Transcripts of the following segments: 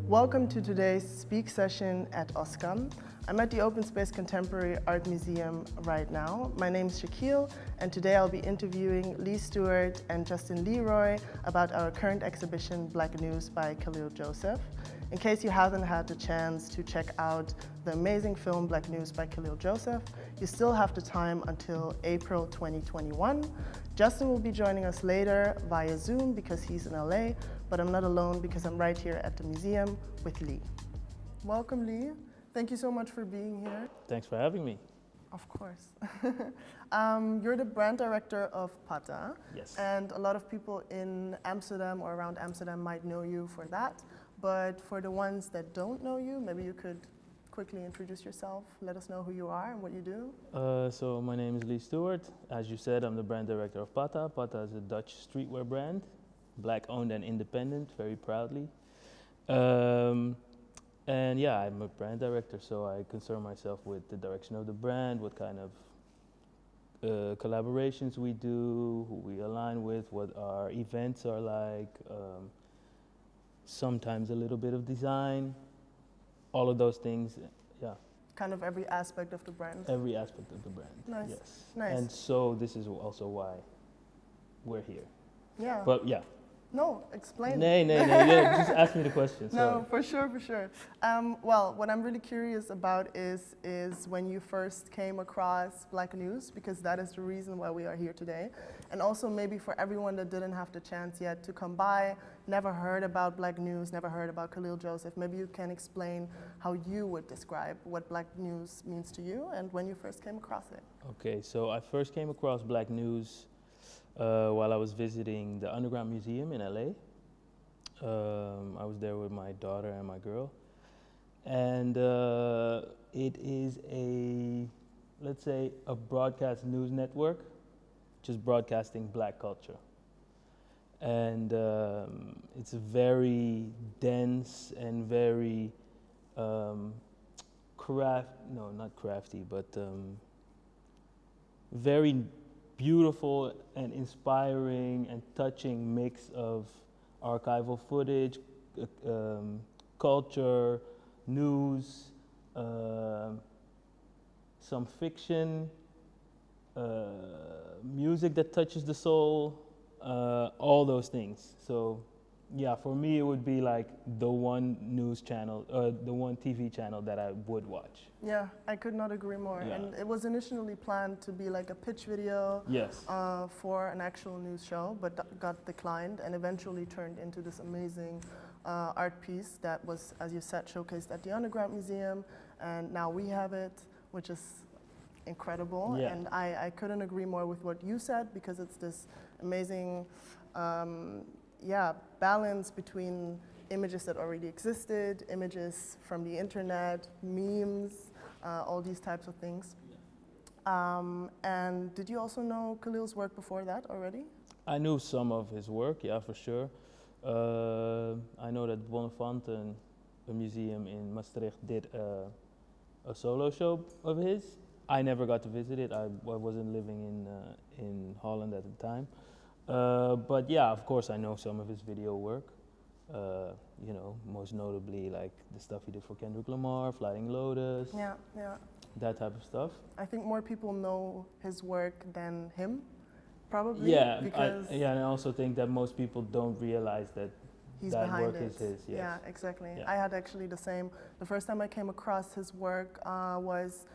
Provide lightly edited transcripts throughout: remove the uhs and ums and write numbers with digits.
Welcome to today's Speak session at OSCAM. I'm at the Open Space Contemporary Art Museum right now. My name is Shaquille, and today I'll be interviewing Lee Stuart and Justen LeRoy about our current exhibition, Black News by Khalil Joseph. In case you haven't had the chance to check out the amazing film Black News by Khalil Joseph, you still have the time until April 2021. Justen will be joining us later via Zoom because he's in LA, but I'm not alone because I'm right here at the museum with Lee. Welcome, Lee. Thank you so much for being here. Thanks for having me. Of course. You're the brand director of Pata. Yes. And a lot of people in Amsterdam or around Amsterdam might know you for that. But for the ones that don't know you, maybe you could quickly introduce yourself, let us know who you are and what you do. So my name is Lee Stuart. As you said, I'm the brand director of Pata. Pata is a Dutch streetwear brand, Black owned and independent, very proudly. And yeah, I'm a brand director, so I concern myself with the direction of the brand, what kind of collaborations we do, who we align with, what our events are like, sometimes a little bit of design, all of those things, yeah. Kind of every aspect of the brand. Every aspect of the brand. Nice. Yes. Nice. And so this is also why we're here. Yeah. But yeah. No, explain. No, yeah, just ask me the question. No, for sure. Well, what I'm really curious about is when you first came across Black News, because that is the reason why we are here today. And also maybe for everyone that didn't have the chance yet to come by, never heard about Black News, never heard about Khalil Joseph, maybe you can explain how you would describe what Black News means to you and when you first came across it. Okay, so I first came across Black News while I was visiting the Underground Museum in LA. I was there with my daughter and my girl. And it is let's say, a broadcast news network, just broadcasting Black culture. And it's very dense and very very beautiful and inspiring and touching mix of archival footage, culture, news, some fiction, music that touches the soul, all those things. So yeah, for me it would be like the one news channel, the one TV channel that I would watch. Yeah, I could not agree more. Yeah. And it was initially planned to be like a pitch video. Yes. For an actual news show, but got declined and eventually turned into this amazing art piece that was, as you said, showcased at the Underground Museum, and now we have it, which is incredible. Yeah. And I couldn't agree more with what you said, because it's this amazing balance between images that already existed, images from the internet, memes, all these types of things. And did you also know Khalil's work before that already? I knew some of his work, yeah, for sure. I know that Bonnefanten, a museum in Maastricht, did a solo show of his. I never got to visit it. I wasn't living in Holland at the time. But yeah, of course, I know some of his video work. You know, most notably like the stuff he did for Kendrick Lamar, Flying Lotus. Yeah. That type of stuff. I think more people know his work than him, probably. Yeah, because and I also think that most people don't realize that he's that behind work it. is his. Yes. Yeah, exactly. Yeah. I had actually the same. The first time I came across his work was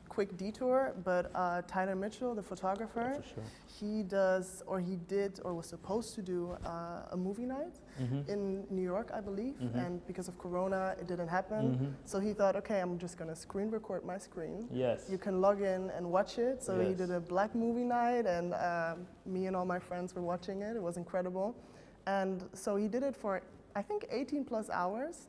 quick detour, but Tyler Mitchell, the photographer, Yeah, for sure. he does, or he did, or was supposed to do a movie night in New York, I believe, and because of Corona, it didn't happen. So he thought, okay, I'm just gonna screen record my screen. Yes. You can log in and watch it. So he Yes. did a Black movie night, and me and all my friends were watching it. It was incredible. And so he did it for, I think, 18 plus hours.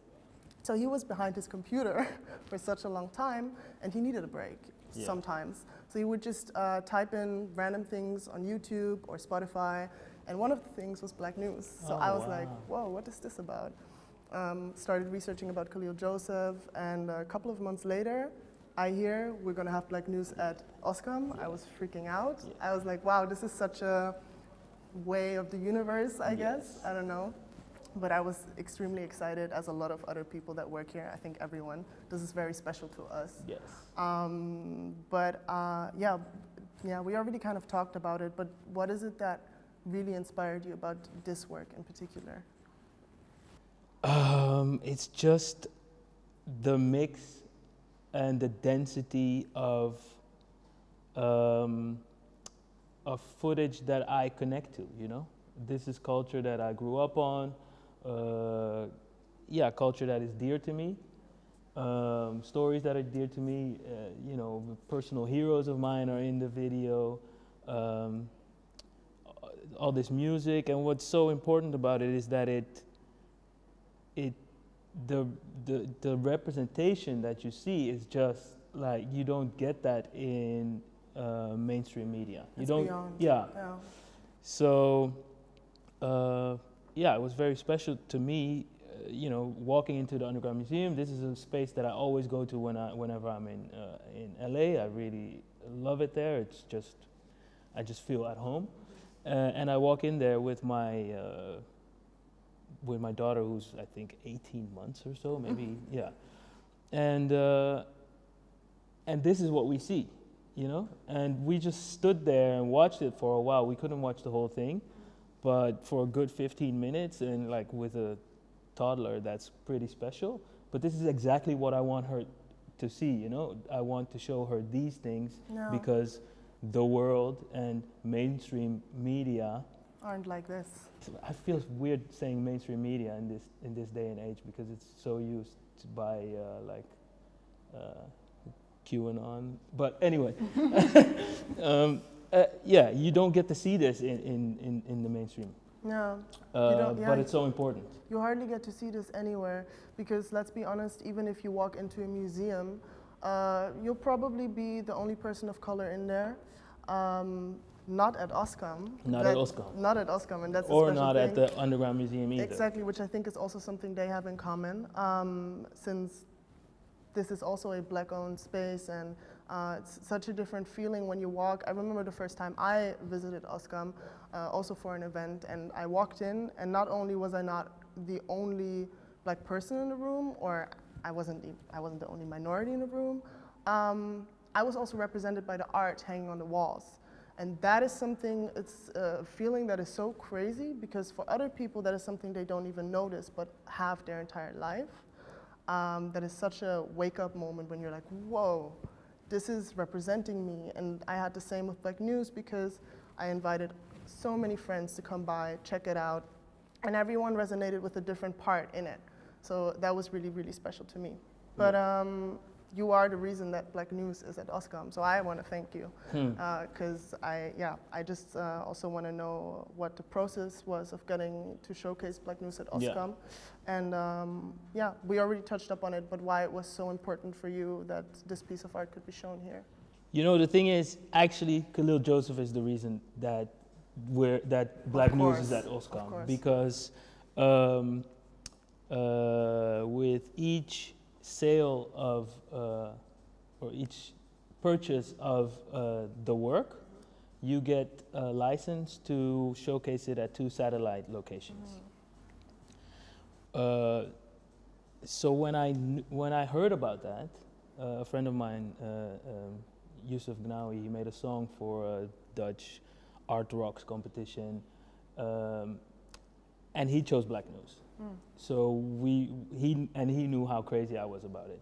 So he was behind his computer for such a long time, and he needed a break sometimes. So he would just type in random things on YouTube or Spotify, and one of the things was Black News. So I was like, whoa, what is this about? Started researching about Khalil Joseph, and a couple of months later, I hear we're gonna have Black News at OSCAM. I was freaking out. I was like, wow, this is such a way of the universe, I guess. I don't know. but I was extremely excited, as a lot of other people that work here. I think everyone. This is very special to us. Yes. Yeah, we already kind of talked about it, but what is it that really inspired you about this work in particular? It's just the mix and the density of footage that I connect to, you know? This is culture that I grew up on, culture that is dear to me, stories that are dear to me, you know, personal heroes of mine are in the video, all this music, and what's so important about it is that the representation that you see is just like, you don't get that in mainstream media. It's you don't, beyond. yeah. So, it was very special to me, you know, walking into the Underground Museum. This is a space that I always go to whenever I'm in LA. I really love it there. It's just, I just feel at home. And I walk in there with my daughter, who's I think 18 months or so, maybe, yeah. And this is what we see, you know? And we just stood there and watched it for a while. We couldn't watch the whole thing, but for a good 15 minutes, and like with a toddler, that's pretty special. But this is exactly what I want her to see, you know? I want to show her these things because the world and mainstream media aren't like this. I feel weird saying mainstream media in this day and age, because it's so used by QAnon. But anyway, you don't get to see this in the mainstream. No, but it's so important. You hardly get to see this anywhere, because let's be honest, even if you walk into a museum, you'll probably be the only person of color in there. Not at OSCAM. Not at OSCAM. Not at OSCAM, and that's or a special not thing. At the Underground Museum either. Exactly, which I think is also something they have in common, since this is also a Black-owned space, and it's such a different feeling when you walk. I remember the first time I visited OSCAM, also for an event, and I walked in, and not only was I not the only Black person in the room, or I wasn't the only minority in the room, I was also represented by the art hanging on the walls. And that is something, it's a feeling that is so crazy, because for other people that is something they don't even notice but have their entire life. That is such a wake-up moment when you're like, whoa, this is representing me. And I had the same with Black News, because I invited so many friends to come by, check it out, and everyone resonated with a different part in it. So that was really, really special to me. But you are the reason that Black News is at OSCAM, so I want to thank you, because I just also want to know what the process was of getting to showcase Black News at OSCAM, and we already touched up on it, but why it was so important for you that this piece of art could be shown here. You know, the thing is, actually, Khalil Joseph is the reason that Black News is at OSCAM, because with each sale of or each purchase of the work, you get a license to showcase it at 2 satellite locations. So when I heard about that, a friend of mine, Yusuf Gnawi, he made a song for a Dutch art rocks competition, and he chose Black News. So he knew how crazy I was about it.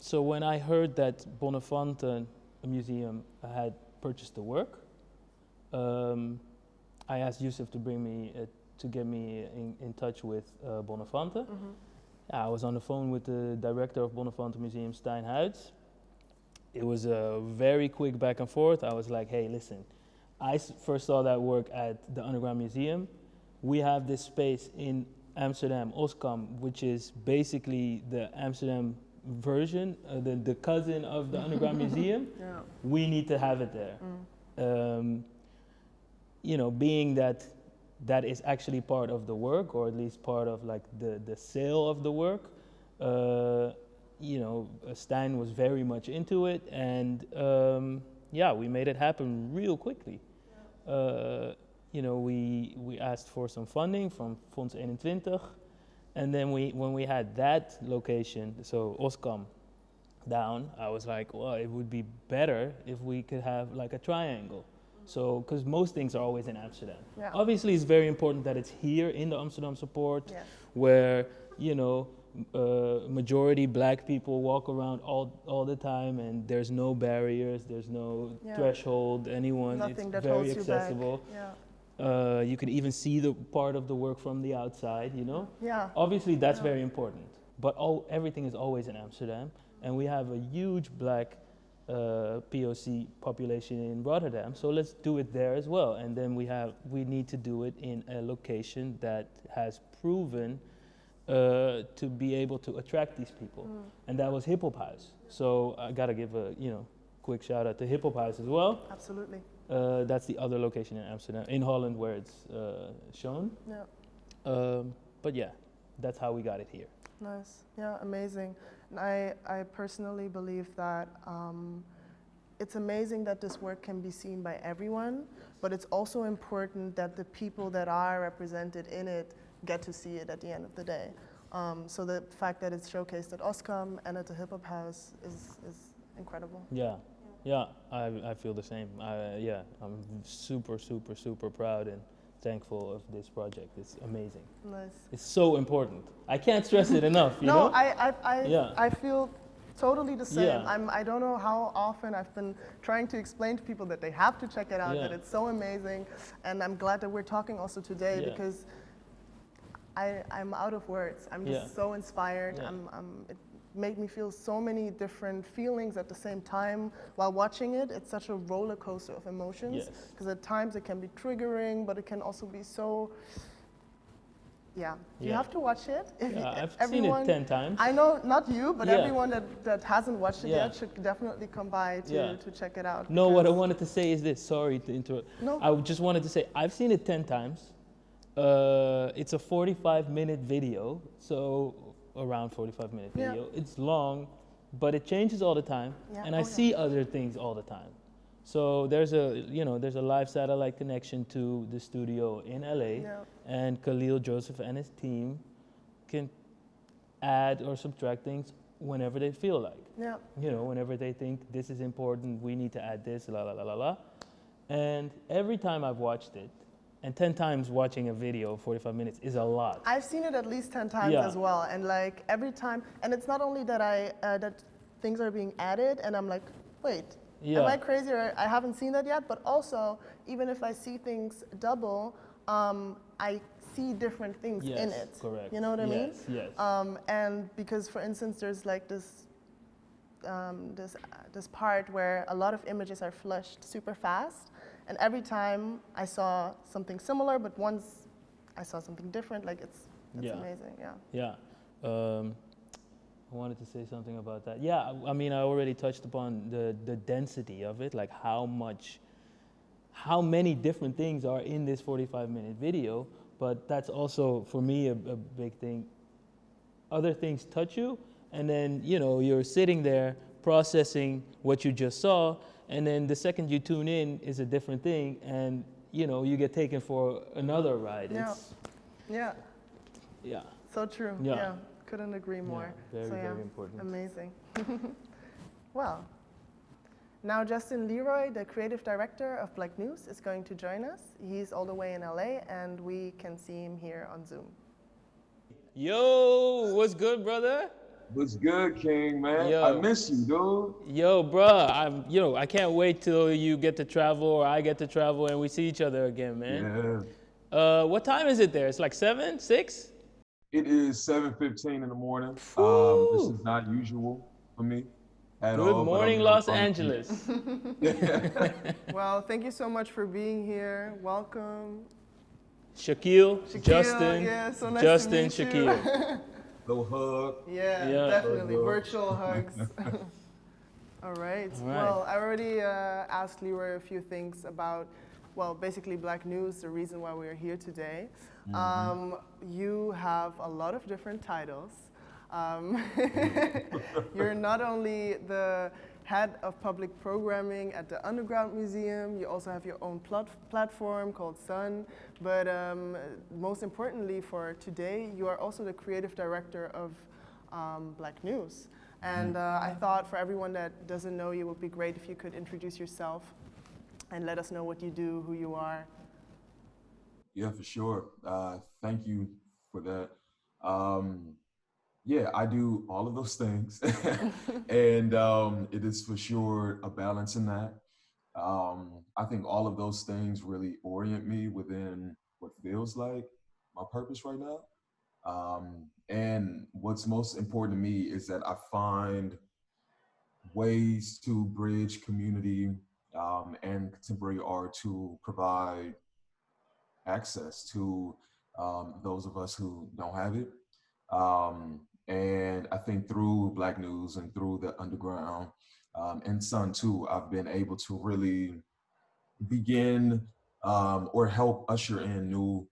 So when I heard that Bonnefante Museum had purchased the work, I asked Yusuf to bring me to get me in touch with Bonnefante. I was on the phone with the director of Bonnefante Museum, Stijn Huyts. It was a very quick back and forth. I was like, hey, listen, I first saw that work at the Underground Museum. We have this space in Amsterdam, OSCAM, which is basically the Amsterdam version, the cousin of the Underground Museum. We need to have it there. You know, being that is actually part of the work, or at least part of like the sale of the work. You know, Stijn was very much into it, and we made it happen real quickly. we asked for some funding from Fonds 21. And then when we had that location, so OSCAM down, I was like, well, it would be better if we could have like a triangle. So, because most things are always in Amsterdam. Yeah. Obviously, it's very important that it's here in the Amsterdam support, Yes. where, majority black people walk around all the time, and there's no barriers, there's no threshold, anyone, Nothing it's that very holds you accessible. back. Yeah. You could even see the part of the work from the outside, Yeah. Obviously, that's very important. But everything is always in Amsterdam, and we have a huge black POC population in Rotterdam, so let's do it there as well. And then we need to do it in a location that has proven to be able to attract these people, and that was Hip Hop House. So I gotta give a quick shout out to Hip Hop House as well. Absolutely. That's the other location in Amsterdam, in Holland, where it's shown. Yeah. But yeah, that's how we got it here. Nice. Yeah, amazing. And I personally believe that it's amazing that this work can be seen by everyone, but it's also important that the people that are represented in it get to see it at the end of the day. So the fact that it's showcased at OSCAM and at the Hip Hop House is incredible. Yeah, I feel the same. I'm super, super, super proud and thankful of this project. It's amazing. Nice. It's so important. I can't stress it enough. You know? I feel totally the same. Yeah. I don't know how often I've been trying to explain to people that they have to check it out, that it's so amazing. And I'm glad that we're talking also today because I'm out of words. I'm just so inspired. It made me feel so many different feelings at the same time while watching it. It's such a roller coaster of emotions because at times it can be triggering, but it can also be so. You have to watch it. I've seen it 10 times. I know, not you, but everyone that hasn't watched it yet should definitely come by to check it out. No, what I wanted to say is this. Sorry to interrupt. No. I just wanted to say I've seen it 10 times. It's a 45-minute video, so around 45-minute video. It's long, but it changes all the time, and I see other things all the time. So there's a live satellite connection to the studio in LA, and Khalil Joseph and his team can add or subtract things whenever they feel like. Whenever they think this is important, we need to add this, la la la la la. And every time I've watched it, and 10 times watching a video of 45 minutes is a lot. I've seen it at least 10 times as well, and like every time, and it's not only that that things are being added, and I'm like, wait, am I crazy or I haven't seen that yet? But also, even if I see things double, I see different things in it. Correct. You know what I mean? Yes. And because, for instance, there's like this part where a lot of images are flushed super fast. And every time I saw something similar, but once I saw something different, like it's amazing, I wanted to say something about that. Yeah, I mean, I already touched upon the density of it, like how many different things are in this 45-minute video, but that's also, for me, a big thing. Other things touch you, and then, you're sitting there processing what you just saw, and then the second you tune in is a different thing, and you get taken for another ride. Yeah. Yeah. So true. Yeah. Couldn't agree more. Very important. Amazing. Well, now Justen LeRoy, the creative director of Black News, is going to join us. He's all the way in LA, and we can see him here on Zoom. Yo, what's good, brother? What's good, King, man? Yo. I miss you, dude. Yo, bruh, I can't wait till you get to travel or I get to travel and we see each other again, man. Yeah. What time is it there? It's like 7, 6? It is 7:15 in the morning. This is not usual for me at all. Good morning, Los Angeles. Well, thank you so much for being here. Welcome. Shaquille, Justen, so nice Justen, to meet you. Shaquille. Little hug. Yeah, definitely. Virtual hugs. All right. Well, I already asked Leroy a few things about, basically Black News, the reason why we're here today. You have a lot of different titles. You're not only the head of public programming at the Underground Museum. You also have your own platform called Sun. But most importantly for today, you are also the creative director of Black News. And I thought for everyone that doesn't know you, it would be great if you could introduce yourself and let us know what you do, who you are. Yeah, for sure. Thank you for that. Yeah, I do all of those things. And it is for sure a balance in that. I think all of those things really orient me within what feels like my purpose right now. And what's most important to me is that I find ways to bridge community and contemporary art to provide access to those of us who don't have it. And I think through Black News and through the Underground and Sun too, I've been able to really begin or help usher in new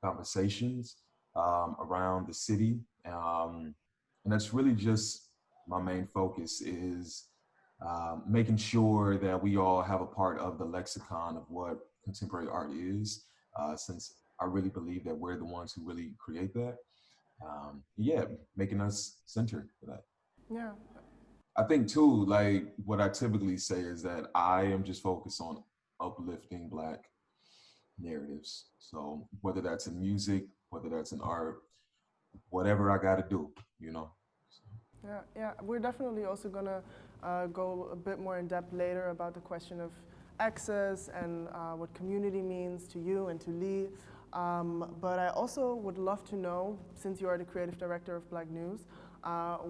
conversations around the city. And that's really just my main focus is making sure that we all have a part of the lexicon of what contemporary art is, since I really believe that we're the ones who really create that. Yeah, making us centered for that. Yeah. I think too, like what I typically say is that I am just focused on uplifting Black narratives. So whether that's in music, whether that's in art, whatever I got to do, you know. Yeah. We're definitely also gonna go a bit more in depth later about the question of access and what community means to you and to Lee. But I also would love to know, since you are the creative director of Black News,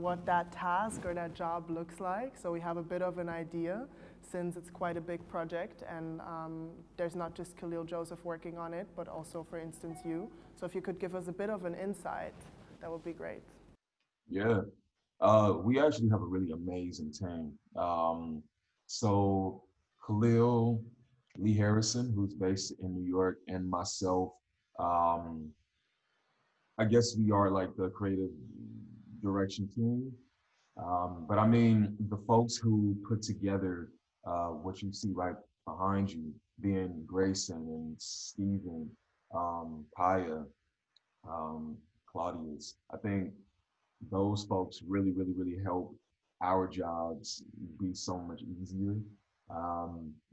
what that task or that job looks like. So we have a bit of an idea, since it's quite a big project, and there's not just Khalil Joseph working on it, but also, for instance, you. So if you could give us a bit of an insight, that would be great. Yeah, we actually have a really amazing team. So Khalil, Lee Harrison, who's based in New York, and myself, um, I guess we are like the creative direction team. But I mean, the folks who put together what you see right behind you, being Grayson and Stephen, Paya, Claudius, I think those folks really help our jobs be so much easier.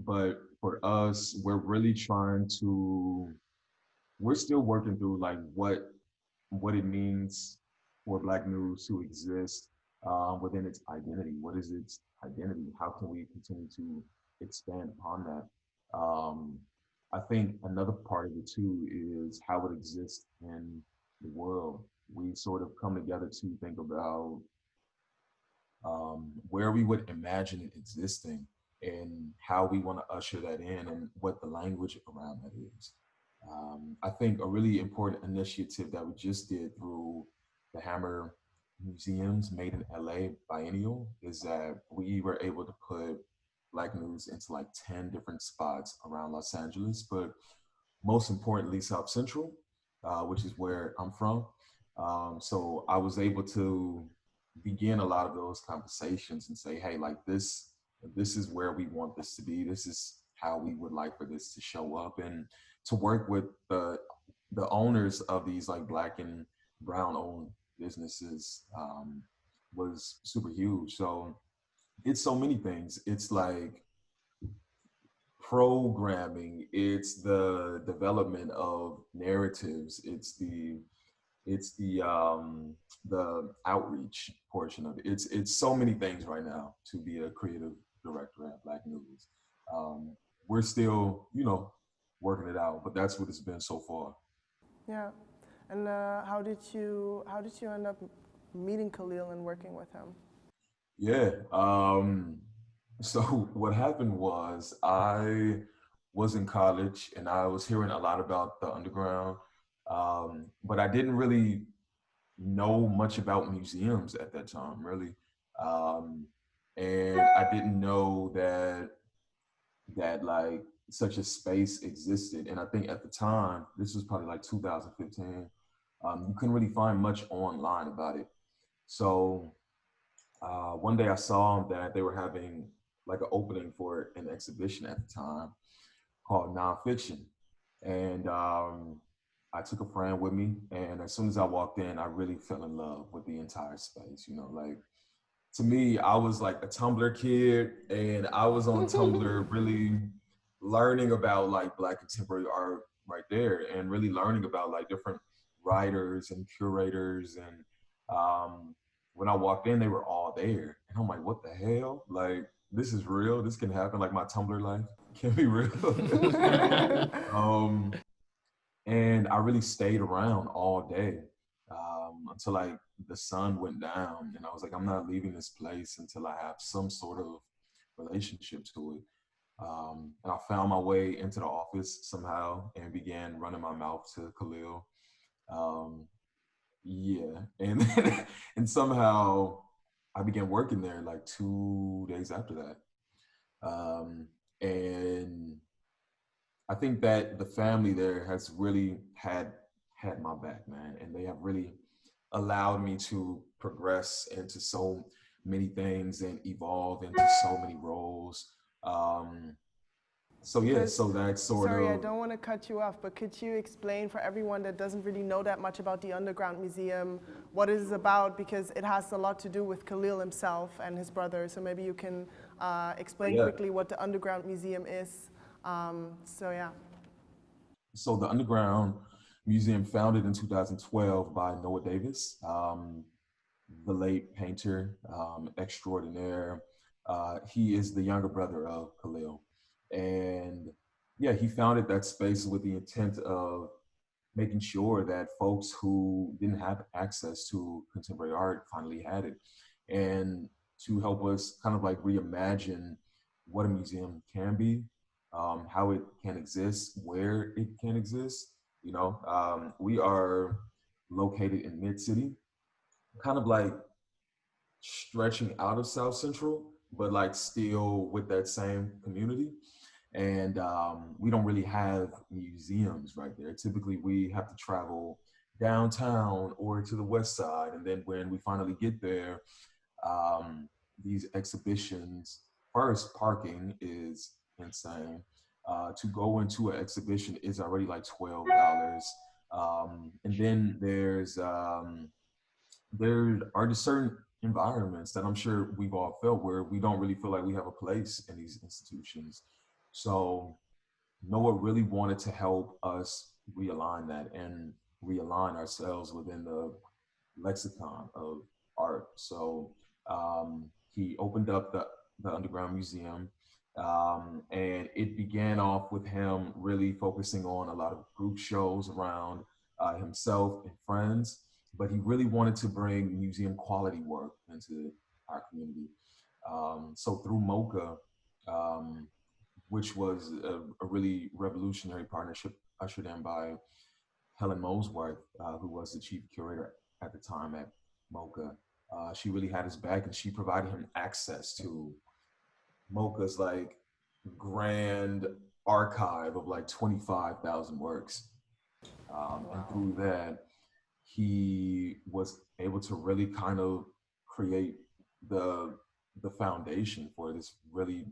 But for us, we're still working through like what it means for Black News to exist within its identity. What is its identity? How can we continue to expand upon that? I think another part of it too is how it exists in the world. We sort of come together to think about where we would imagine it existing and how we want to usher that in and what the language around that is. I think a really important initiative that we just did through the Hammer Museums Made in LA Biennial is that we were able to put Black News into like 10 different spots around Los Angeles, but most importantly, South Central, which is where I'm from. So I was able to begin a lot of those conversations and say, hey, like this is where we want this to be. This is how we would like for this to show up, and to work with the owners of these like Black and brown owned businesses was super huge. So it's so many things. It's like programming, it's the development of narratives, it's the outreach portion of it. It's so many things right now to be a creative director at Black News. We're still, working it out, but that's what it's been so far. Yeah. And how did you end up meeting Khalil and working with him? Yeah. So what happened was I was in college and I was hearing a lot about the underground, but I didn't really know much about museums at that time, really. Um, and I didn't know that like such a space existed. And I think at the time, this was probably like 2015, you couldn't really find much online about it. So one day I saw that they were having like an opening for an exhibition at the time called Nonfiction. And I took a friend with me, and as soon as I walked in, I really fell in love with the entire space. You know, like to me, I was like a Tumblr kid, and I was on Tumblr really learning about like Black contemporary art right there, and really learning about like different writers and curators. And when I walked in, they were all there, and I'm like, what the hell? Like, this is real. This can happen. Like my Tumblr life can be real. um, and I really stayed around all day until like the sun went down, and I was like, I'm not leaving this place until I have some sort of relationship to it. And I found my way into the office somehow and began running my mouth to Khalil. Um, yeah, and and somehow I began working there like 2 days after that. And I think that the family there has really had my back, man, and they have really allowed me to progress into so many things and evolve into so many roles. Um, so yeah, Because, so that's sort sorry, I of don't want to cut you off, but could you explain for everyone that doesn't really know that much about the Underground Museum, what it is about? Because it has a lot to do with Khalil himself and his brother, so maybe you can explain yeah. quickly what the Underground Museum is. So yeah. So the Underground Museum, founded in 2012 by Noah Davis, the late painter extraordinaire. He is the younger brother of Khalil. And yeah, he founded that space with the intent of making sure that folks who didn't have access to contemporary art finally had it. And to help us kind of like reimagine what a museum can be, how it can exist, where it can exist. You know, we are located in Mid City, kind of like stretching out of South Central, but like still with that same community. And we don't really have museums right there. Typically, we have to travel downtown or to the west side. And then when we finally get there, um, these exhibitions, first, parking is insane. To go into an exhibition is already like $12. And then there are just certain environments that I'm sure we've all felt where we don't really feel like we have a place in these institutions. So Noah really wanted to help us realign that and realign ourselves within the lexicon of art. So he opened up the Underground Museum, and it began off with him really focusing on a lot of group shows around himself and friends, but he really wanted to bring museum quality work into our community. So through MoCA, um, which was a really revolutionary partnership ushered in by Helen Molesworth, who was the chief curator at the time at MoCA. She really had his back, and she provided him access to MoCA's like grand archive of like 25,000 works. And through that, he was able to really kind of create the the foundation for this really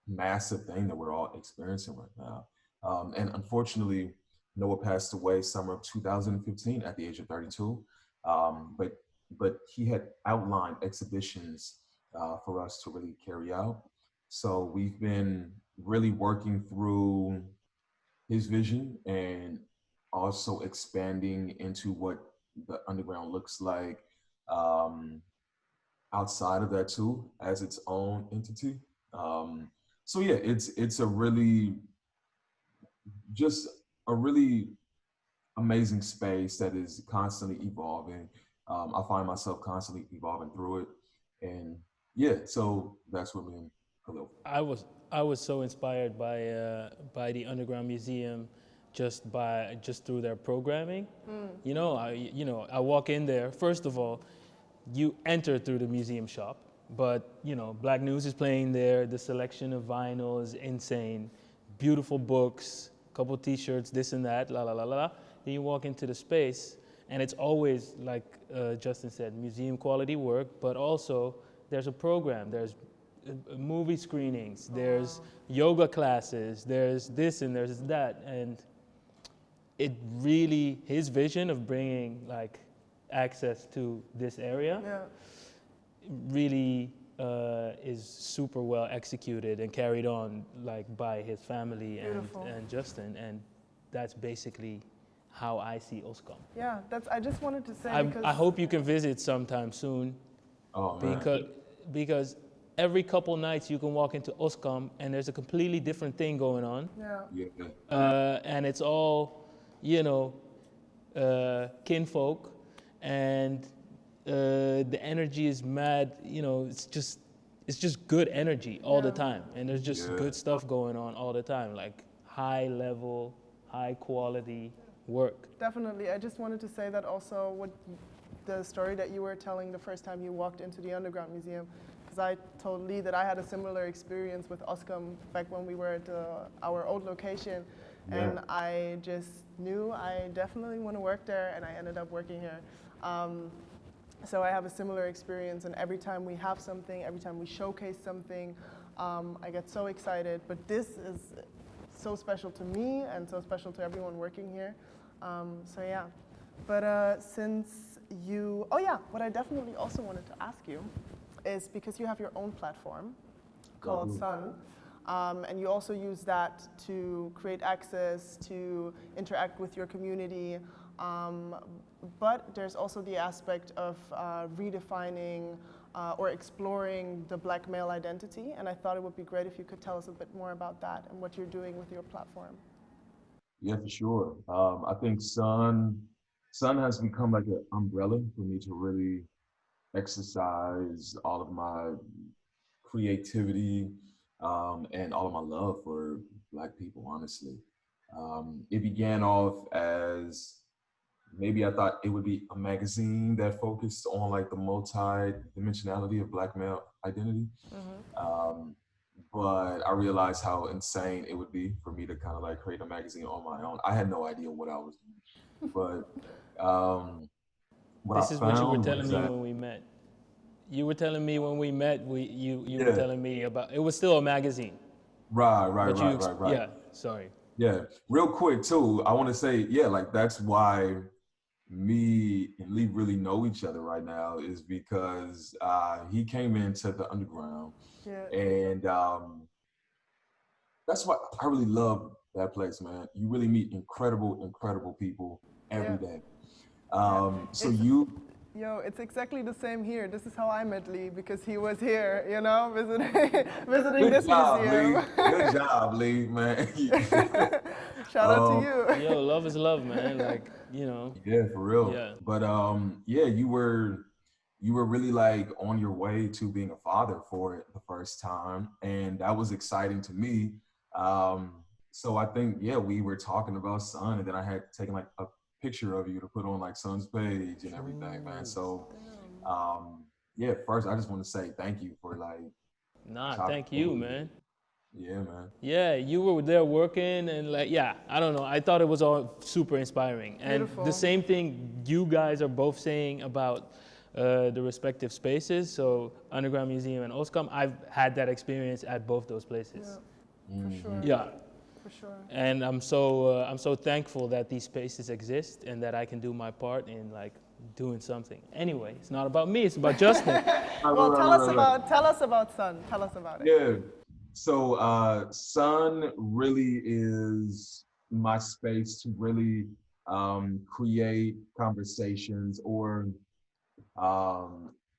massive thing that we're all experiencing right now. And unfortunately, Noah passed away summer of 2015 at the age of 32. But he had outlined exhibitions for us to really carry out. So we've been really working through his vision and also expanding into what the underground looks like um, outside of that too, as its own entity. Um, so yeah, it's a really just a really amazing space that is constantly evolving. I find myself constantly evolving through it, and yeah, so that's what me and Khalil. I was so inspired by the Underground Museum, just through their programming. I walk in there. First of all, you enter through the museum shop, but Black News is playing there. The selection of vinyl is insane. Beautiful books, couple T-shirts, this and that, la la la la. Then you walk into the space, and it's always like Justin said, museum quality work, but also there's a program. There's movie screenings, there's yoga classes, there's this and there's that, and it really, his vision of bringing like access to this area really is super well executed and carried on like by his family and Justin, and that's basically how I see OSCAM. Yeah, I just wanted to say I hope you can visit sometime soon. Oh, man. Because every couple nights you can walk into OSCAM and there's a completely different thing going on. And it's all, you know, kinfolk, and the energy is mad, you know, it's just good energy all the time. And there's just good stuff going on all the time, like high level, high quality work. Definitely. I just wanted to say that also what the story that you were telling the first time you walked into the Underground Museum, because I told Lee that I had a similar experience with OSCAM back when we were at our old location, and I just knew I definitely want to work there, and I ended up working here. So I have a similar experience, and every time we have something, every time we showcase something, I get so excited. But this is so special to me and so special to everyone working here. So yeah, but since you, what I definitely also wanted to ask you is, because you have your own platform called Sun, and you also use that to create access, to interact with your community, but there's also the aspect of redefining or exploring the Black male identity, and I thought it would be great if you could tell us a bit more about that and what you're doing with your platform. Yeah, for sure. I think Sun has become like an umbrella for me to really exercise all of my creativity and all of my love for Black people, honestly. It began off as, maybe I thought it would be a magazine that focused on like the multi-dimensionality of Black male identity. But I realized how insane it would be for me to kind of like create a magazine on my own. I had no idea what I was doing. But this is what you were telling me when we met. You were telling me when we met, you were telling me about, it was still a magazine. Right. Yeah, sorry. Yeah, real quick too, I want to say, like that's why me and Lee really know each other right now, is because he came into the underground, and that's why I really love that place, man. You really meet incredible people every day. It's exactly the same here. This is how I met Lee, because he was here, you know, visiting this museum. Lee. Good job, Lee, man. Shout out to you. Yo, love is love, man. Like, you know. Yeah, for real. Yeah. But you were really like on your way to being a father for it the first time, and that was exciting to me. So I think we were talking about Sun, and then I had taken like a picture of you to put on like Sun's page and everything, man. So first I just want to say thank you for like. Thank you, man. Yeah, man. Yeah, you were there working, and like, I don't know. I thought it was all super inspiring. And the same thing you guys are both saying about the respective spaces. So Underground Museum and OSCAM, I've had that experience at both those places. For sure. Yeah. For sure. And I'm so thankful that these spaces exist and that I can do my part in like doing something. Anyway, it's not about me, it's about Justin. Well, tell us about Sun. Tell us about it. Yeah. So Sun really is my space to really create conversations or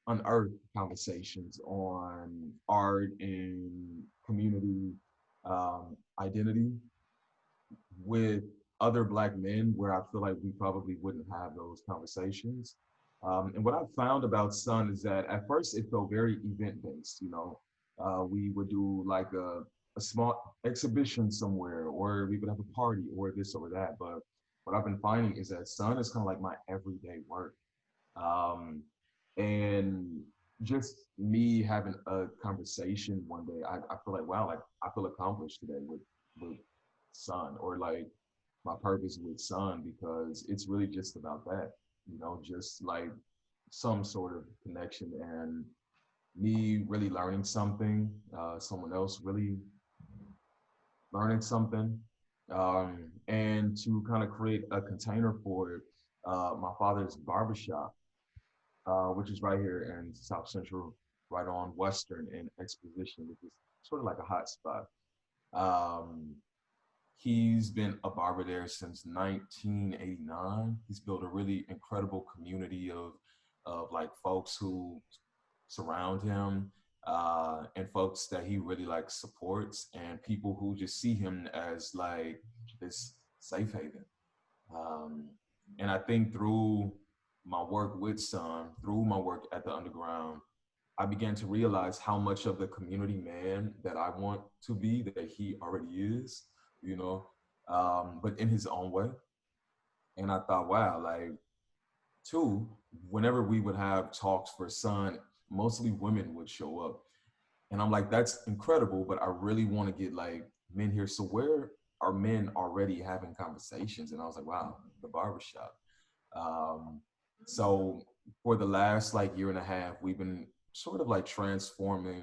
unearth conversations on art and community identity with other Black men, where I feel like we probably wouldn't have those conversations. And what I found about Sun is that at first it felt very event-based, you know. We would do like a small exhibition somewhere, or we would have a party or this or that. But what I've been finding is that Sun is kind of like my everyday work. And just me having a conversation one day, I feel like, wow, like I feel accomplished today with Sun, or like my purpose with Sun, because it's really just about that, you know, just like some sort of connection and me really learning something, someone else really learning something, and to kind of create a container for it. My father's barbershop, which is right here in South Central, right on Western and Exposition, which is sort of like a hot spot. Um, he's been a barber there since 1989. He's built a really incredible community of like folks who surround him, and folks that he really like supports, and people who just see him as like this safe haven. Um, and I think through my work with Sun, through my work at the Underground, I began to realize how much of the community man that I want to be that he already is, you know, but in his own way. And I thought, wow, like, two, whenever we would have talks for Sun, mostly women would show up. And I'm like, that's incredible, but I really want to get like men here. So where are men already having conversations? And I was like, wow, the barbershop. Um, so for the last like year and a half, we've been sort of like transforming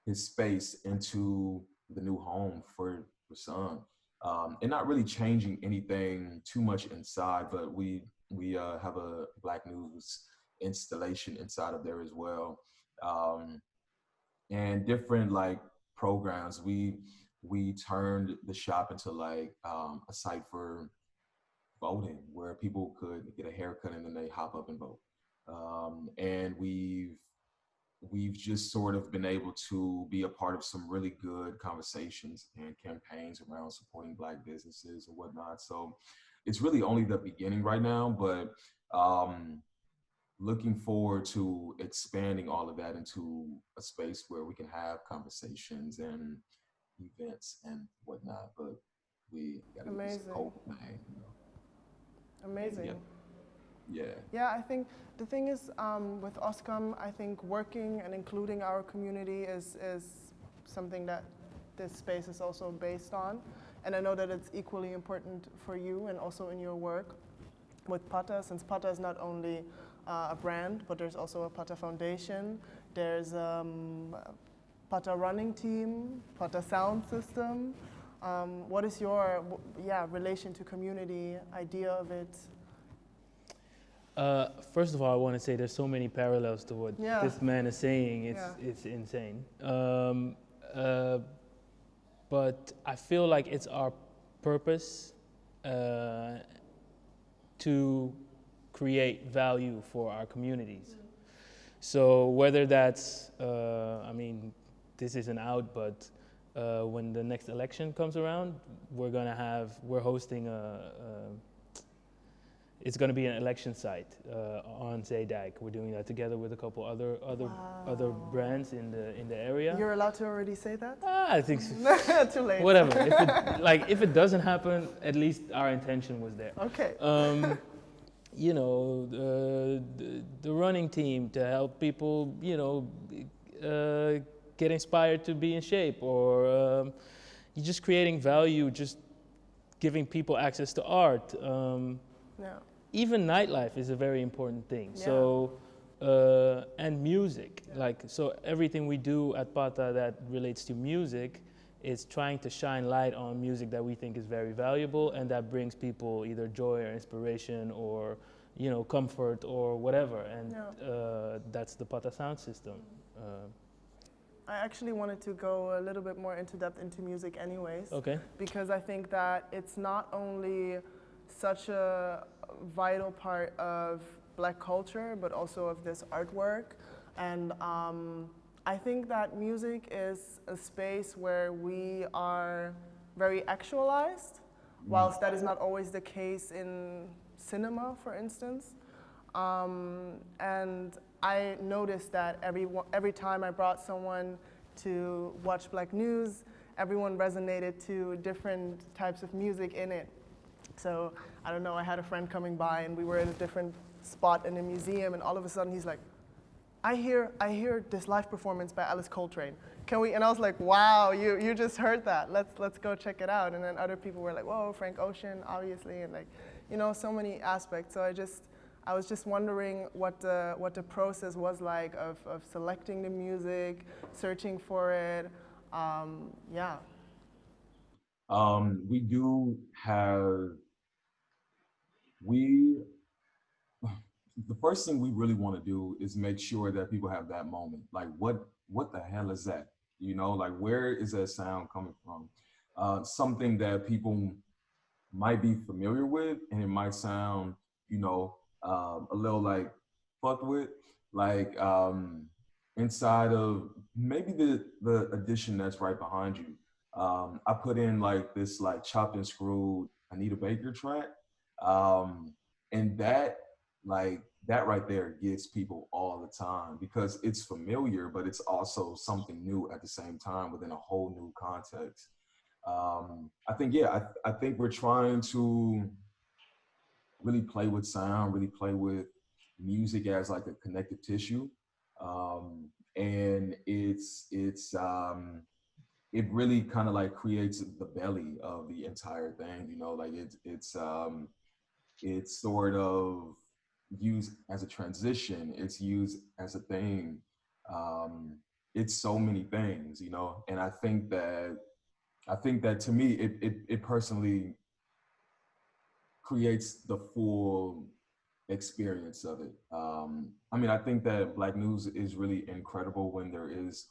his space into the new home for Son, and not really changing anything too much inside, but we have a Black News installation inside of there as well, and different like programs. We turned the shop into like a site for voting where people could get a haircut and then they hop up and vote. And we've just sort of been able to be a part of some really good conversations and campaigns around supporting Black businesses and whatnot. So it's really only the beginning right now, but looking forward to expanding all of that into a space where we can have conversations and events and whatnot. But we got to do this Amazing. whole thing, Amazing. Yeah. Yeah. Yeah, I think the thing is with OSCAM, I think working and including our community is something that this space is also based on. And I know that it's equally important for you and also in your work with Pata, since Pata is not only a brand, but there's also a Pata Foundation. There's Pata running team, Pata sound system. What is your relation to community, idea of it? First of all, I want to say there's so many parallels to what this man is saying. It's insane. But I feel like it's our purpose to create value for our communities. So whether that's, I mean, this isn't out, but when the next election comes around, we're hosting it's going to be an election site on Zeedijk. We're doing that together with a couple other brands in the area. You're allowed to already say that? I think so. Too late. Whatever. If it doesn't happen, at least our intention was there. Okay. You know, the running team to help people, you know, get inspired to be in shape, or you're just creating value, just giving people access to art. Even nightlife is a very important thing. Yeah. So, and music. So everything we do at Pata that relates to music is trying to shine light on music that we think is very valuable and that brings people either joy or inspiration or, you know, comfort or whatever. And that's the Pata sound system. I actually wanted to go a little bit more into depth into music anyways. Okay. Because I think that it's not only such a vital part of Black culture, but also of this artwork. And I think that music is a space where we are very actualized, whilst that is not always the case in cinema, for instance. And I noticed that every time I brought someone to watch Black News, everyone resonated to different types of music in it. So, I don't know, I had a friend coming by and we were at a different spot in the museum and all of a sudden he's like, I hear this live performance by Alice Coltrane. Can we? And I was like, wow, you just heard that. Let's go check it out. And then other people were like, whoa, Frank Ocean, obviously, and like, you know, so many aspects. So I was just wondering what the process was like of selecting the music, searching for it. Yeah. We do have, we, the first thing we really want to do is make sure that people have that moment. Like, what the hell is that? You know, like, where is that sound coming from? Something that people might be familiar with, and it might sound, you know, a little like fucked with, like inside of maybe the edition that's right behind you. I put in like this like chopped and screwed Anita Baker track, and that right there gets people all the time because it's familiar, but it's also something new at the same time within a whole new context. I think, yeah, I think we're trying to really play with sound, really play with music as like a connective tissue. And it really kind of like creates the belly of the entire thing, you know, like it's sort of used as a transition, it's used as a thing. It's so many things, you know, and I think that to me, it personally creates the full experience of it. I mean, I think that Black News is really incredible when there is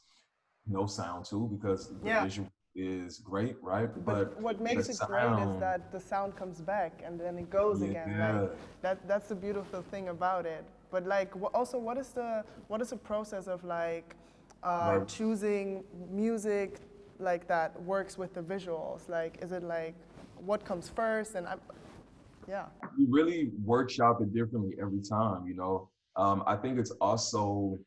no sound too, because the Yeah. visual is great, right? But what makes it great is that the sound comes back and then it goes again. Like that's the beautiful thing about it. But like, also, what is the process of like choosing music like that works with the visuals? Like, is it like what comes first? And yeah. We really workshop it differently every time, you know. I think it's also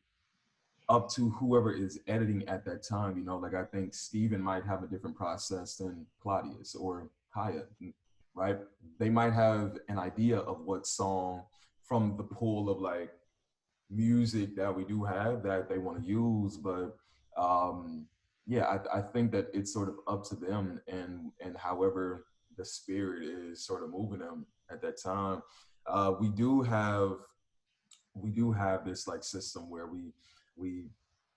up to whoever is editing at that time, you know, like I think Steven might have a different process than Claudius or Kaya, right? They might have an idea of what song from the pool of like music that we do have that they want to use, but yeah, I think that it's sort of up to them and however the spirit is sort of moving them at that time. We do have this like system where we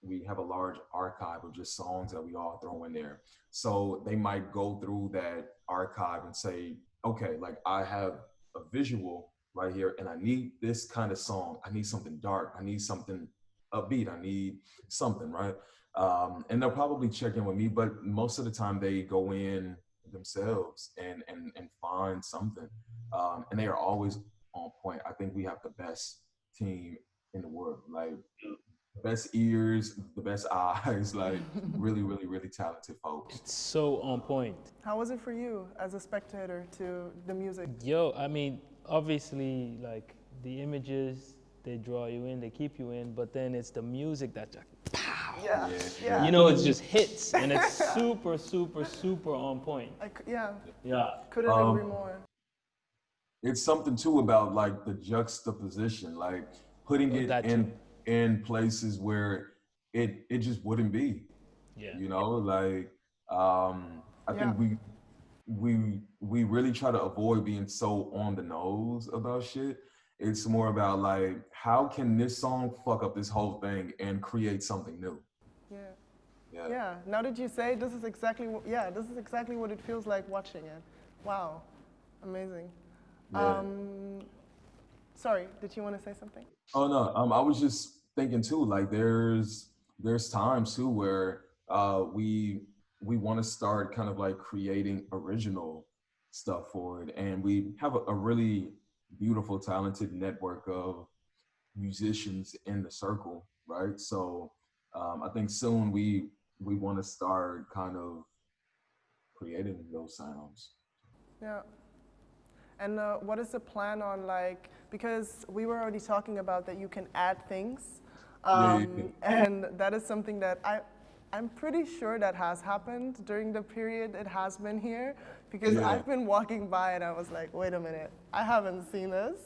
we have a large archive of just songs that we all throw in there. So they might go through that archive and say, okay, like I have a visual right here and I need this kind of song. I need something dark. I need something upbeat. I need something, right? And they'll probably check in with me, but most of the time they go in themselves and find something. And they are always on point. I think we have the best team in the world. Like the best ears, the best eyes, like really, really, really talented folks. It's so on point. How was it for you as a spectator to the music? Yo, I mean, obviously, like the images, they draw you in, they keep you in, but then it's the music that's like, pow. Yeah. You know, it's just hits, and it's super, super, super on point. Yeah. Couldn't agree more. It's something too about like the juxtaposition, like putting it in places where it just wouldn't be. Yeah. You know, like I think we really try to avoid being so on the nose about shit. It's more about like, how can this song fuck up this whole thing and create something new? Yeah. Now that you say, this is exactly what it feels like watching it. Wow, amazing. Yeah. Sorry, did you want to say something? Oh no, I was just thinking too. Like there's times too where we want to start kind of like creating original stuff for it, and we have a really beautiful, talented network of musicians in the circle, right? So I think soon we want to start kind of creating those sounds. Yeah. And what is the plan on like, because we were already talking about that you can add things, and that is something that I'm pretty sure that has happened during the period it has been here, because I've been walking by and I was like, wait a minute, I haven't seen this.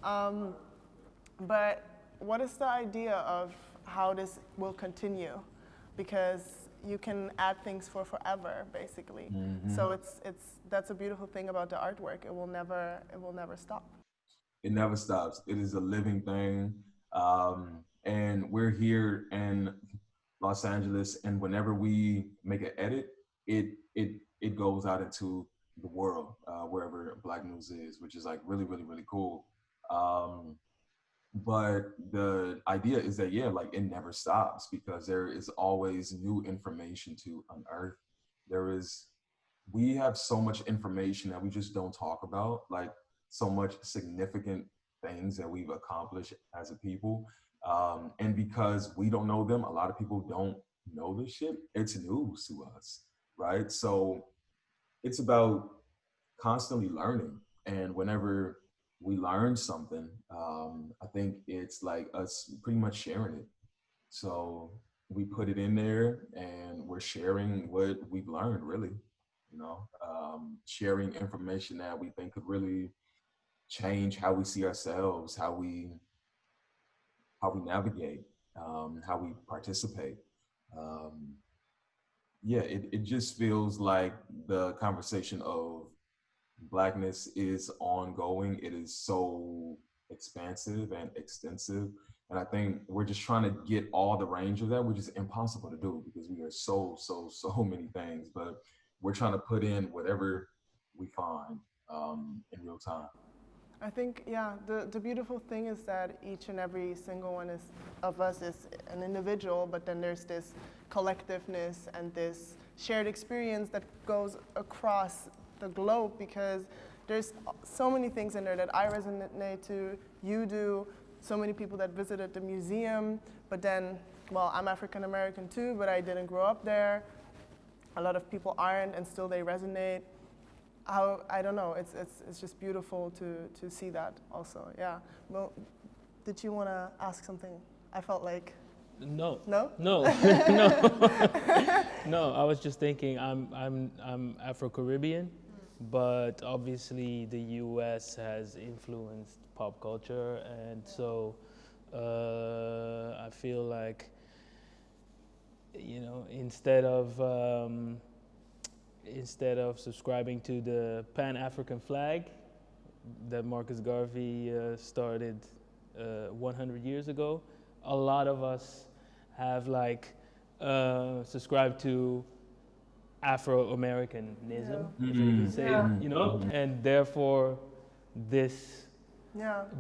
But what is the idea of how this will continue? Because you can add things for forever, basically. So that's a beautiful thing about the artwork. It will never stop. It never stops. It is a living thing. And we're here in Los Angeles, and whenever we make an edit, it goes out into the world, wherever Black News is, which is like really, really, really cool. But the idea is that, yeah, like it never stops because there is always new information to unearth. We have so much information that we just don't talk about, like so much significant things that we've accomplished as a people. And because we don't know them, a lot of people don't know this shit. It's news to us, right? So it's about constantly learning. And whenever we learn something, I think it's like us pretty much sharing it. So we put it in there and we're sharing what we've learned, really, sharing information that we think could really change how we see ourselves, how we navigate, how we participate. Yeah, it just feels like the conversation of Blackness is ongoing. It is so expansive and extensive. And I think we're just trying to get all the range of that, which is impossible to do because we are so many things. But we're trying to put in whatever we find in real time. I think, yeah, the beautiful thing is that each and every single one of us is an individual, but then there's this collectiveness and this shared experience that goes across the globe, because there's so many things in there that I resonate to, you do, so many people that visited the museum, but then, well, I'm African American too, but I didn't grow up there. A lot of people aren't, and still they resonate. I don't know, it's just beautiful to see that also, yeah. Well, did you want to ask something? I felt like... No. No? No. No, I was just thinking I'm Afro-Caribbean, but obviously the US has influenced pop culture, and so I feel like, instead of subscribing to the Pan-African flag that Marcus Garvey started 100 years ago, a lot of us have subscribed to Afro-Americanism, if you can say it, and therefore this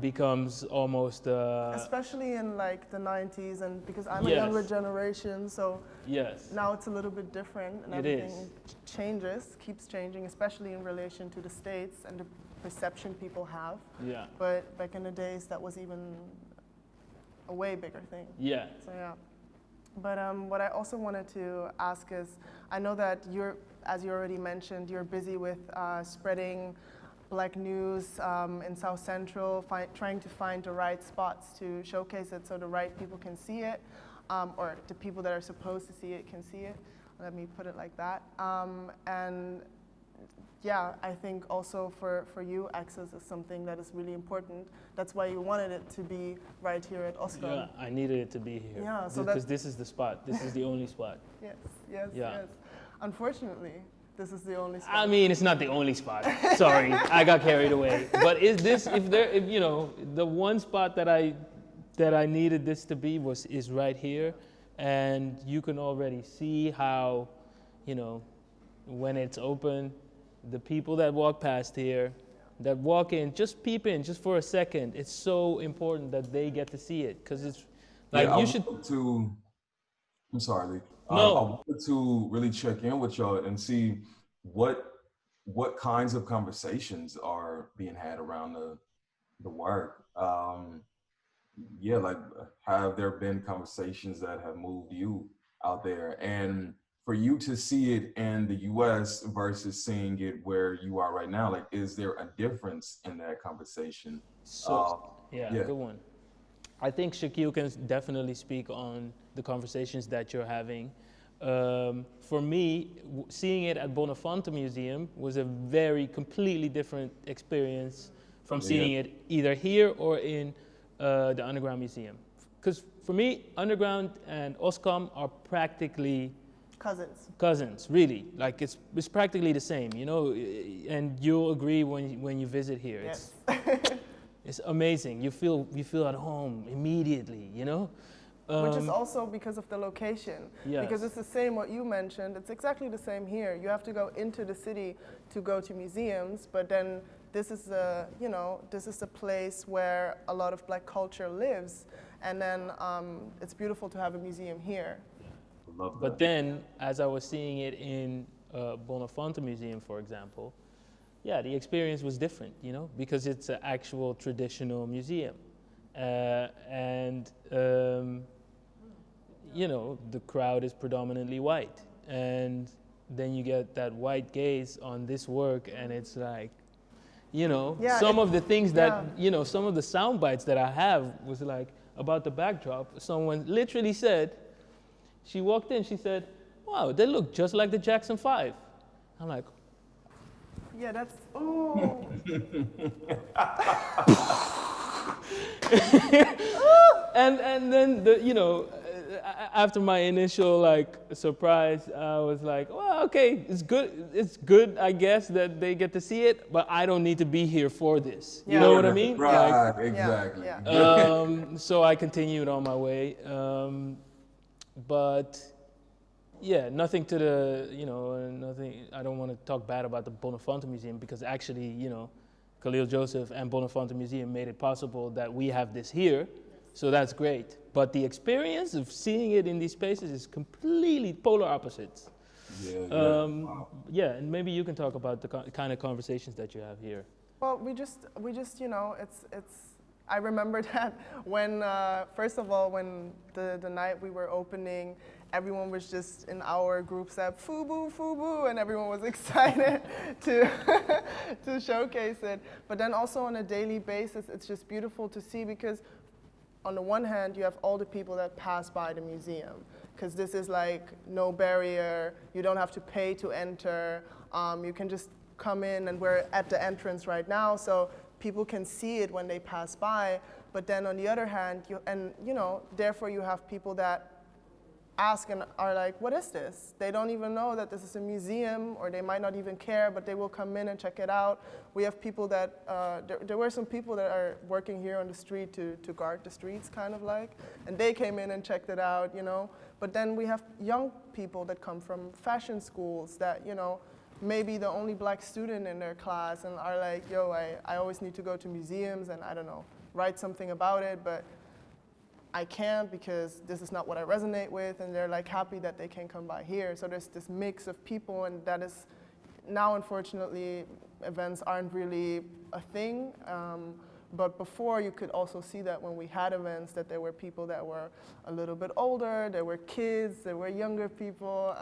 becomes almost especially in like the 90s, and because I'm a Yes. younger generation, so yes, now it's a little bit different, and It everything is. keeps changing, especially in relation to the States and the perception people have. yeah, But back in the days, that was even a way bigger thing. yeah. So yeah. But what I also wanted to ask is, I know that as you already mentioned, you're busy with spreading Black news in South Central, trying to find the right spots to showcase it so the right people can see it, or the people that are supposed to see it can see it. Let me put it like that. And yeah, I think also for you, access is something that is really important. That's why you wanted it to be right here at OSCAM. Yeah, I needed it to be here. Yeah, so because this is the spot. This is the only spot. Yes. Unfortunately, this is the only spot. I mean, it's not the only spot. Sorry, I got carried away. But is this the one spot that I needed this to be is right here, and you can already see how, when it's open, the people that walk past here, that walk in, just peep in, just for a second. It's so important that they get to see it, because it's like you should. I'm sorry, Lee. No. I wanted to really check in with y'all and see what kinds of conversations are being had around the work. Have there been conversations that have moved you out there? And for you to see it in the US versus seeing it where you are right now, like, is there a difference in that conversation? Good one. I think Shaquille can definitely speak on the conversations that you're having. For me, seeing it at Bonnefante Museum was a completely different experience from seeing it either here or in the Underground Museum. Because for me, Underground and OSCAM are practically cousins, really. Like it's practically the same, and you'll agree when you visit here. Yes. It's amazing. You feel at home immediately, you know? Which is also because of the location. Yes. Because it's the same what you mentioned. It's exactly the same here. You have to go into the city to go to museums, but then this is the, you know, this is the place where a lot of Black culture lives. And then it's beautiful to have a museum here. Love that. But then, as I was seeing it in Bonnefante Museum, for example, yeah, the experience was different, you know, because it's an actual traditional museum. You know, the crowd is predominantly white. And then you get that white gaze on this work, and it's like, you know, some of the things that, you know, some of the sound bites that I have was like, about the backdrop, someone literally said, she walked in, she said, wow, they look just like the Jackson 5. I'm like, yeah, that's, oh. and then, the, you know, after my initial like surprise, I was like, well, okay, it's good, I guess, that they get to see it, but I don't need to be here for this. You know what I mean? Right, like, exactly. Yeah. So I continued on my way, but yeah, nothing to the, you know, nothing. I don't want to talk bad about the Bonnefante Museum, because actually, you know, Khalil Joseph and Bonnefante Museum made it possible that we have this here. So that's great. But the experience of seeing it in these spaces is completely polar opposites. Wow. Yeah, and maybe you can talk about the kind of conversations that you have here. Well, we just, you know, it's. I remember that when, first of all, when the night we were opening, everyone was just in our group said FUBU, FUBU, and everyone was excited to to showcase it. But then also on a daily basis, it's just beautiful to see, because on the one hand, you have all the people that pass by the museum, because this is like no barrier. You don't have to pay to enter. You can just come in, and we're at the entrance right now, so people can see it when they pass by. But then on the other hand, you know, therefore you have people that ask and are like, what is this? They don't even know that this is a museum, or they might not even care, but they will come in and check it out. We have people that, there were some people that are working here on the street to guard the streets, kind of like, and they came in and checked it out, you know. But then we have young people that come from fashion schools that, you know, maybe the only Black student in their class, and are like, yo, I always need to go to museums and, I don't know, write something about it, but I can't because this is not what I resonate with, and they're like happy that they can come by here. So there's this mix of people, and that is, now unfortunately, events aren't really a thing. But before, you could also see that when we had events, that there were people that were a little bit older, there were kids, there were younger people,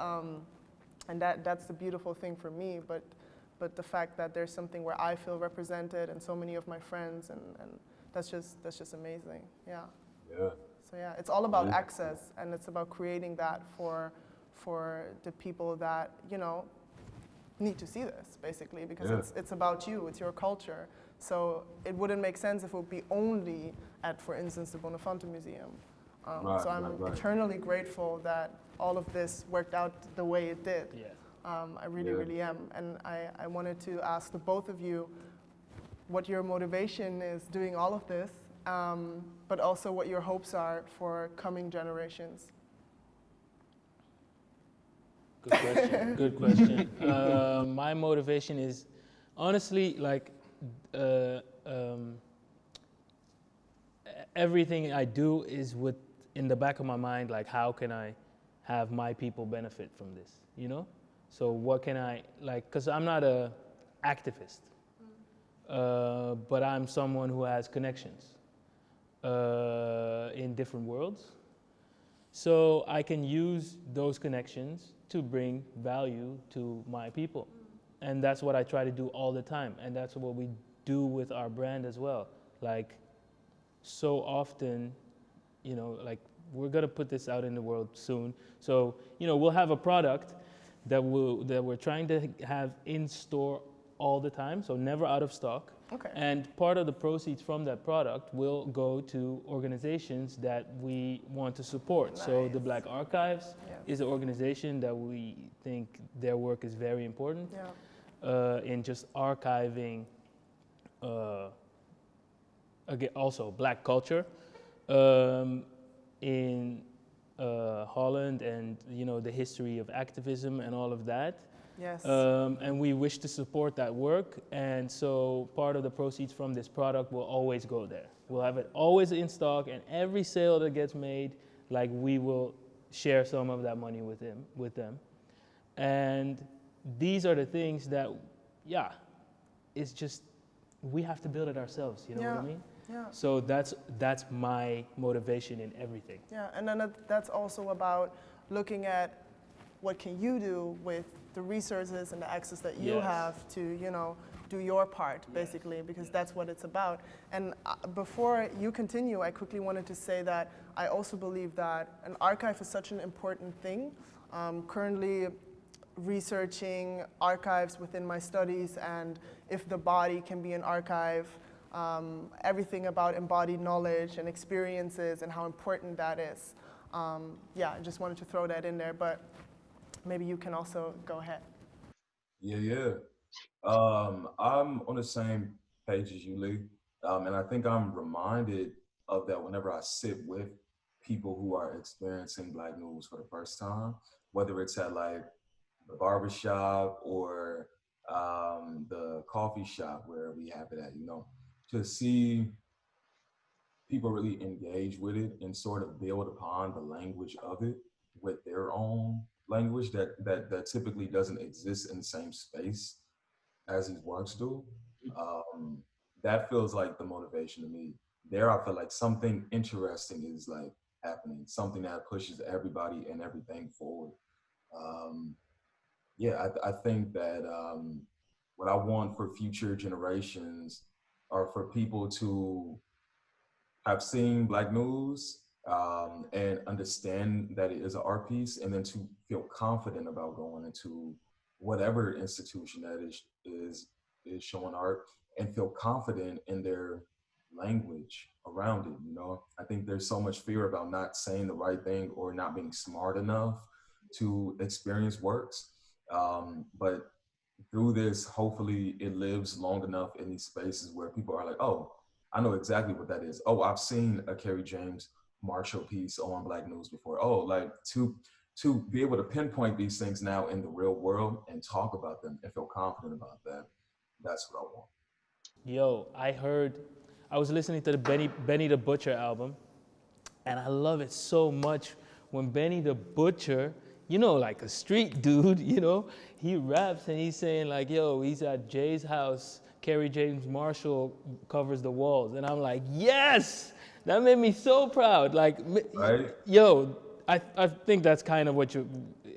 and that's the beautiful thing for me. But the fact that there's something where I feel represented, and so many of my friends, and that's just amazing. Yeah. Yeah. So yeah, it's all about access, and it's about creating that for the people that, you know, need to see this, basically, because it's about you, it's your culture. So it wouldn't make sense if it would be only at, for instance, the Bonnefante Museum. So I'm eternally grateful that all of this worked out the way it did. Yeah. I really am. And I wanted to ask the both of you what your motivation is doing all of this, but also what your hopes are for coming generations. Good question. Good question. My motivation is, honestly, like, everything I do is with in the back of my mind, like, how can I have my people benefit from this, you know? So what can I, like, because I'm not a activist, but I'm someone who has connections in different worlds. So I can use those connections to bring value to my people. And that's what I try to do all the time. And that's what we do with our brand as well. Like, so often, you know, like, we're gonna put this out in the world soon. So, you know, we'll have a product that we're trying to have in store all the time, so never out of stock. Okay. And part of the proceeds from that product will go to organizations that we want to support. Nice. So the Black Archives is an organization that we think their work is very important in just archiving again, also black culture in Holland, and the history of activism and all of that. Yes. And we wish to support that work, and so part of the proceeds from this product will always go there. We'll have it always in stock, and every sale that gets made, like, we will share some of that money with them. And these are the things that, it's just, we have to build it ourselves, you know what I mean? Yeah. So that's my motivation in everything. Yeah, and then that's also about looking at what can you do with the resources and the access that you have to, do your part, basically, because that's what it's about. And before you continue, I quickly wanted to say that I also believe that an archive is such an important thing. Currently researching archives within my studies, and if the body can be an archive, everything about embodied knowledge and experiences and how important that is. I just wanted to throw that in there, but maybe you can also go ahead. Yeah. I'm on the same page as you, Lee. And I think I'm reminded of that whenever I sit with people who are experiencing Black news for the first time, whether it's at like the barbershop or the coffee shop where we have it at, to see people really engage with it and sort of build upon the language of it with their own language that typically doesn't exist in the same space as these works do. That feels like the motivation to me. There, I feel like something interesting is like happening, something that pushes everybody and everything forward. I think that what I want for future generations are for people to have seen Black news and understand that it is an art piece, and then to feel confident about going into whatever institution that is showing art, and feel confident in their language around it. I think there's so much fear about not saying the right thing or not being smart enough to experience works. But through this, hopefully it lives long enough in these spaces where people are like, oh, I know exactly what that is. Oh, I've seen a Kerry James Marshall piece on Black news before. Oh, like to be able to pinpoint these things now in the real world and talk about them and feel confident about that. That's what I want. Yo, I was listening to the Benny the Butcher album, and I love it so much when Benny the Butcher, like a street dude, he raps and he's saying like, yo, he's at Jay's house, Kerry James Marshall covers the walls. And I'm like, yes, that made me so proud. Like, right? Yo, I think that's kind of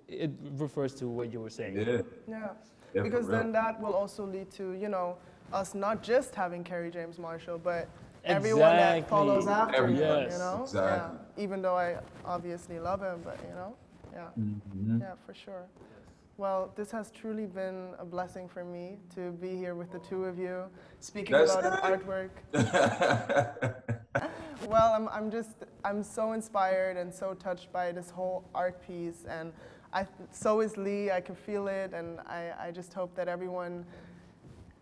it refers to what you were saying. Yeah, because then that will also lead to, us not just having Kerry James Marshall, but everyone that follows after him, Exactly. Yeah. Even though I obviously love him, but yeah, for sure. Well, this has truly been a blessing for me to be here with the two of you, speaking about an artwork. Well, I'm so inspired and so touched by this whole art piece, and so is Lee. I can feel it, and I just hope that everyone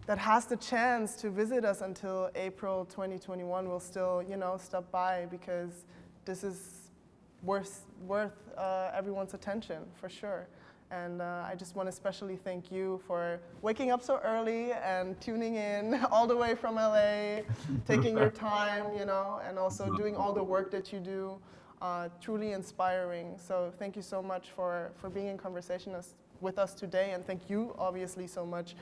that has the chance to visit us until April 2021 will still, stop by, because this is worth everyone's attention, for sure. And I just want to especially thank you for waking up so early and tuning in all the way from LA, taking your time, and also doing all the work that you do. Truly inspiring. So thank you so much for being in conversation with us today, and thank you obviously so much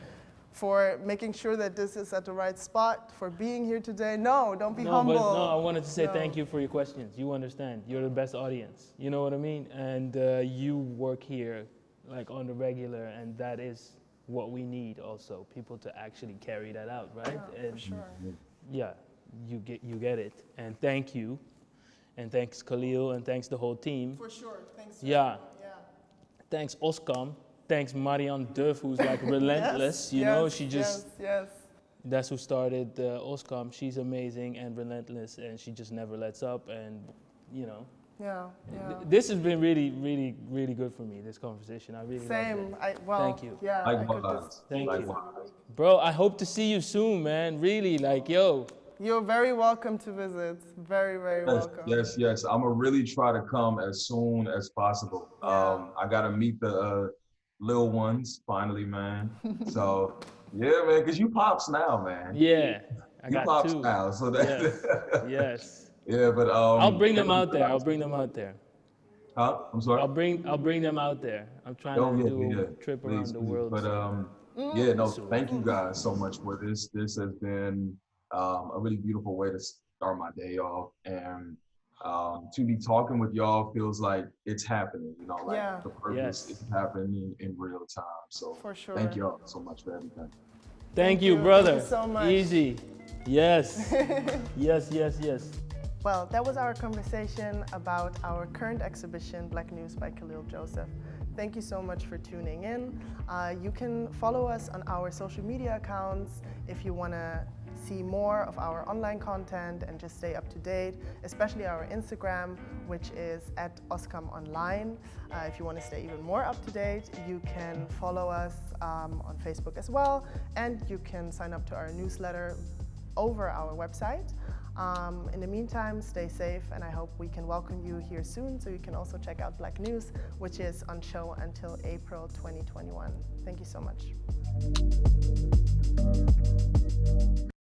for making sure that this is at the right spot, for being here today. No, don't be humble. I wanted to say thank you for your questions. You understand, you're the best audience. You know what I mean? And you work here like on the regular, and that is what we need also, people to actually carry that out, right? Yeah, and for sure. Yeah, you get it. And thank you. And thanks Khalil, and thanks the whole team. For sure, thanks. Yeah. Thanks OSCAM. Thanks Marianne Duff, who's like relentless, she just, that's who started OSCAM. She's amazing and relentless, and she just never lets up, and this has been really, really, really good for me, this conversation. I really Same. Thank you. Yeah, Thank you. Bro, I hope to see you soon, man. Really, like, yo, You're very welcome to visit. Very, very welcome. Yes. I'm gonna really try to come as soon as possible. Yeah. I gotta meet the little ones finally, man. So yeah, man, cause you pops now, man. Yeah, I You got pops two. now, so that Yes. yeah, but I'll bring them out there. I'll bring them out there. Huh? I'm sorry. I'll bring them out there. I'm trying to do a trip Please, around the please. world. But yeah, no, thank you guys so much for this. This has been a really beautiful way to start my day off, and to be talking with y'all feels like it's happening. You know, like the purpose is happening in real time. So for sure. Thank y'all so much for everything. Thank you, brother. Thank you so much. Easy. Yes. Yes. Well, that was our conversation about our current exhibition, Black News by Khalil Joseph. Thank you so much for tuning in. You can follow us on our social media accounts if you want to see more of our online content and just stay up to date, especially our Instagram, which is @OSCAM_online. If you want to stay even more up to date, you can follow us on Facebook as well, and you can sign up to our newsletter over our website. In the meantime, stay safe, and I hope we can welcome you here soon so you can also check out Black News, which is on show until April 2021. Thank you so much.